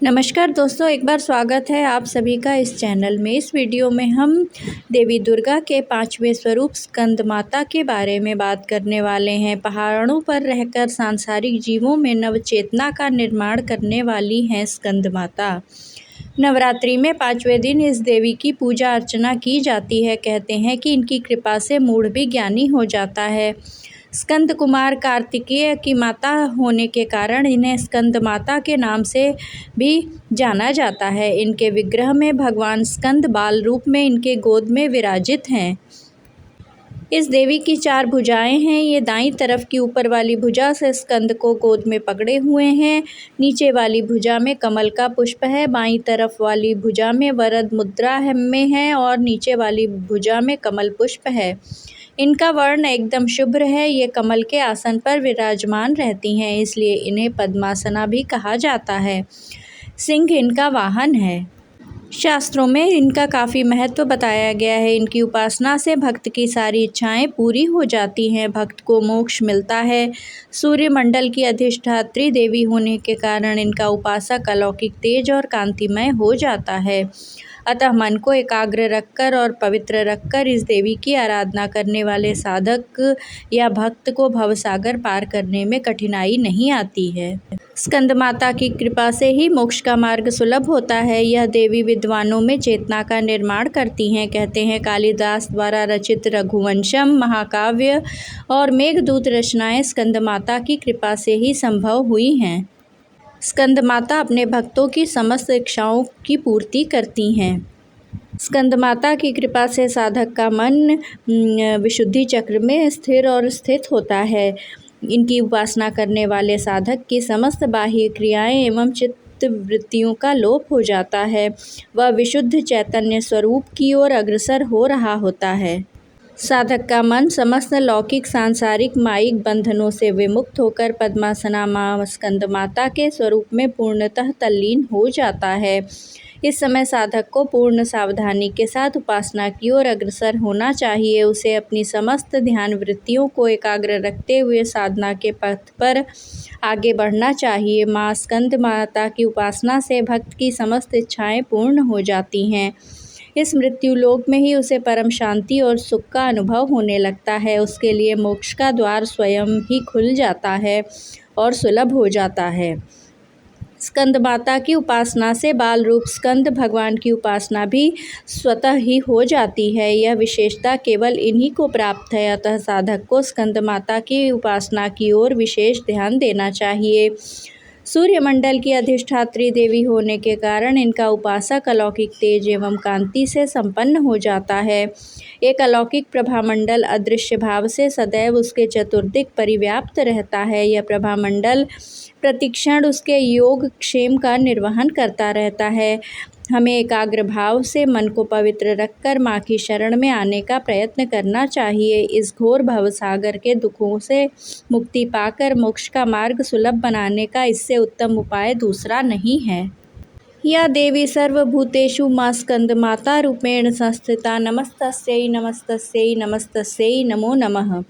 नमस्कार दोस्तों, एक बार स्वागत है आप सभी का इस चैनल में। इस वीडियो में हम देवी दुर्गा के 5वें स्वरूप स्कंद माता के बारे में बात करने वाले हैं। पहाड़ों पर रहकर सांसारिक जीवों में नवचेतना का निर्माण करने वाली हैं स्कंद माता। नवरात्रि में 5वें दिन इस देवी की पूजा अर्चना की जाती है। कहते हैं कि इनकी कृपा से मूढ़ भी ज्ञानी हो जाता है। स्कंद कुमार कार्तिकेय की माता होने के कारण इन्हें स्कंद माता के नाम से भी जाना जाता है। इनके विग्रह में भगवान स्कंद बाल रूप में इनके गोद में विराजित हैं। इस देवी की 4 भुजाएं हैं। ये दाईं तरफ की ऊपर वाली भुजा से स्कंद को गोद में पकड़े हुए हैं। नीचे वाली भुजा में कमल का पुष्प है। बाईं तरफ वाली भुजा में वरद मुद्रा में है और नीचे वाली भुजा में कमल पुष्प है। इनका वर्ण एकदम शुभ्र है। ये कमल के आसन पर विराजमान रहती हैं, इसलिए इन्हें पद्मासना भी कहा जाता है। सिंह इनका वाहन है। शास्त्रों में इनका काफ़ी महत्व बताया गया है। इनकी उपासना से भक्त की सारी इच्छाएं पूरी हो जाती हैं, भक्त को मोक्ष मिलता है। सूर्यमंडल की अधिष्ठात्री देवी होने के कारण इनका उपासक अलौकिक तेज और कांतिमय हो जाता है। अतः मन को एकाग्र रखकर और पवित्र रखकर इस देवी की आराधना करने वाले साधक या भक्त को भवसागर पार करने में कठिनाई नहीं आती है। स्कंद माता की कृपा से ही मोक्ष का मार्ग सुलभ होता है। यह देवी विद्वानों में चेतना का निर्माण करती हैं। कहते हैं कालिदास द्वारा रचित रघुवंशम महाकाव्य और मेघदूत रचनाएं स्कंद माता की कृपा से ही संभव हुई हैं। स्कंद माता अपने भक्तों की समस्त इच्छाओं की पूर्ति करती हैं। स्कंद माता की कृपा से साधक का मन विशुद्धि चक्र में स्थिर और स्थित होता है। इनकी उपासना करने वाले साधक की समस्त बाह्य क्रियाएं एवं चित्त वृत्तियों का लोप हो जाता है। वह विशुद्ध चैतन्य स्वरूप की ओर अग्रसर हो रहा होता है। साधक का मन समस्त लौकिक सांसारिक मायिक बंधनों से विमुक्त होकर पद्मासना मां स्कंद माता के स्वरूप में पूर्णतः तल्लीन हो जाता है। इस समय साधक को पूर्ण सावधानी के साथ उपासना की ओर अग्रसर होना चाहिए। उसे अपनी समस्त ध्यान वृत्तियों को एकाग्र रखते हुए साधना के पथ पर आगे बढ़ना चाहिए। मां स्कंद माता की उपासना से भक्त की समस्त इच्छाएं पूर्ण हो जाती हैं। इस मृत्यु लोक में ही उसे परम शांति और सुख का अनुभव होने लगता है। उसके लिए मोक्ष का द्वार स्वयं ही खुल जाता है और सुलभ हो जाता है। स्कंद माता की उपासना से बाल रूप स्कंद भगवान की उपासना भी स्वतः ही हो जाती है। यह विशेषता केवल इन्हीं को प्राप्त है। अतः साधक को स्कंद माता की उपासना की ओर विशेष ध्यान देना चाहिए। सूर्यमंडल की अधिष्ठात्री देवी होने के कारण इनका उपासक अलौकिक तेज एवं कांति से संपन्न हो जाता है। एक अलौकिक प्रभामंडल अदृश्य भाव से सदैव उसके चतुर्दिक परिव्याप्त रहता है। यह प्रभामंडल प्रतिक्षण उसके योग क्षेम का निर्वहन करता रहता है। हमें एकाग्र भाव से मन को पवित्र रखकर माँ की शरण में आने का प्रयत्न करना चाहिए। इस घोर भवसागर के दुखों से मुक्ति पाकर मोक्ष का मार्ग सुलभ बनाने का इससे उत्तम उपाय दूसरा नहीं है। या देवी सर्वभूतेषु मां स्कंद माता रूपेण संस्थिता नमस्तस्यै नमस्तस्यै नमस्तस्यै नमो नमः।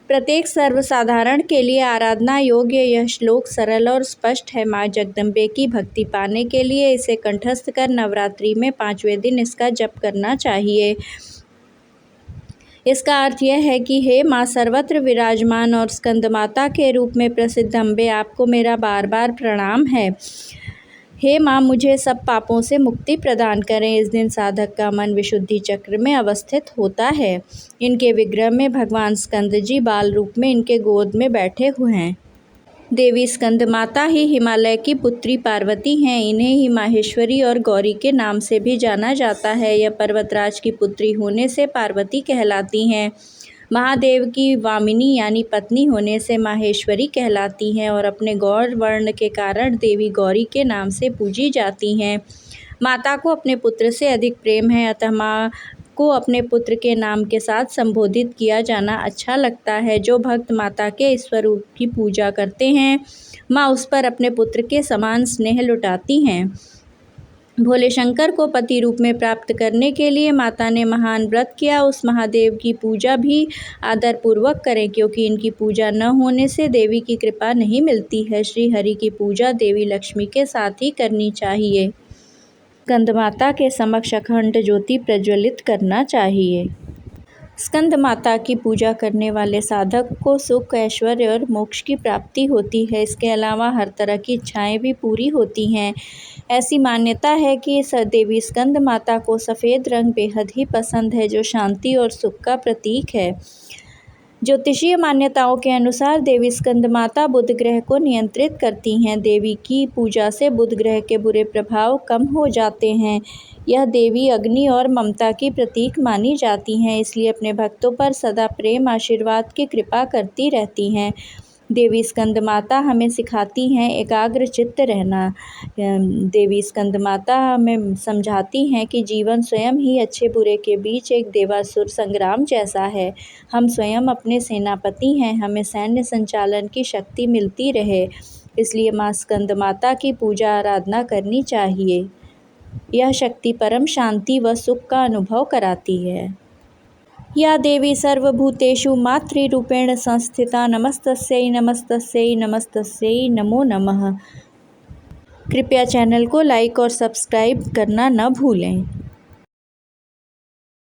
प्रत्येक सर्वसाधारण के लिए आराधना योग्य यह श्लोक सरल और स्पष्ट है। माँ जगदम्बे की भक्ति पाने के लिए इसे कंठस्थ कर नवरात्रि में 5वें दिन इसका जप करना चाहिए। इसका अर्थ यह है कि हे माँ सर्वत्र विराजमान और स्कंद माता के रूप में प्रसिद्ध अम्बे, आपको मेरा बार बार प्रणाम है। हे माँ, मुझे सब पापों से मुक्ति प्रदान करें। इस दिन साधक का मन विशुद्धि चक्र में अवस्थित होता है। इनके विग्रह में भगवान स्कंद जी बाल रूप में इनके गोद में बैठे हुए हैं। देवी स्कंद माता ही हिमालय की पुत्री पार्वती हैं। इन्हें ही माहेश्वरी और गौरी के नाम से भी जाना जाता है। यह पर्वतराज की पुत्री होने से पार्वती कहलाती हैं। महादेव की वामिनी यानी पत्नी होने से माहेश्वरी कहलाती हैं और अपने गौर वर्ण के कारण देवी गौरी के नाम से पूजी जाती हैं। माता को अपने पुत्र से अधिक प्रेम है, अतः माँ को अपने पुत्र के नाम के साथ संबोधित किया जाना अच्छा लगता है। जो भक्त माता के इस स्वरूप की पूजा करते हैं, माँ उस पर अपने पुत्र के समान स्नेह लुटाती हैं। भोले शंकर को पति रूप में प्राप्त करने के लिए माता ने महान व्रत किया। उस महादेव की पूजा भी आदरपूर्वक करें, क्योंकि इनकी पूजा न होने से देवी की कृपा नहीं मिलती है। श्री हरि की पूजा देवी लक्ष्मी के साथ ही करनी चाहिए। स्कंदमाता के समक्ष अखंड ज्योति प्रज्वलित करना चाहिए। स्कंद माता की पूजा करने वाले साधक को सुख, ऐश्वर्य और मोक्ष की प्राप्ति होती है। इसके अलावा हर तरह की इच्छाएं भी पूरी होती हैं। ऐसी मान्यता है कि देवी स्कंद माता को सफ़ेद रंग बेहद ही पसंद है, जो शांति और सुख का प्रतीक है। ज्योतिषीय मान्यताओं के अनुसार देवी स्कंद माता बुध ग्रह को नियंत्रित करती हैं। देवी की पूजा से बुध ग्रह के बुरे प्रभाव कम हो जाते हैं। यह देवी अग्नि और ममता की प्रतीक मानी जाती हैं, इसलिए अपने भक्तों पर सदा प्रेम, आशीर्वाद की कृपा करती रहती हैं। देवी स्कंद माता हमें सिखाती हैं एकाग्र चित्त रहना। देवी स्कंद माता हमें समझाती हैं कि जीवन स्वयं ही अच्छे बुरे के बीच एक देवासुर संग्राम जैसा है। हम स्वयं अपने सेनापति हैं, हमें सैन्य संचालन की शक्ति मिलती रहे, इसलिए माँ स्कंद माता की पूजा आराधना करनी चाहिए। यह शक्ति परम शांति व सुख का अनुभव कराती है। या देवी सर्वभूतेषु मातृरूपेण संस्थिता नमस्तस्यै नमस्तस्यै नमस्तस्यै नमो नमः। कृपया चैनल को लाइक और सब्सक्राइब करना न भूलें।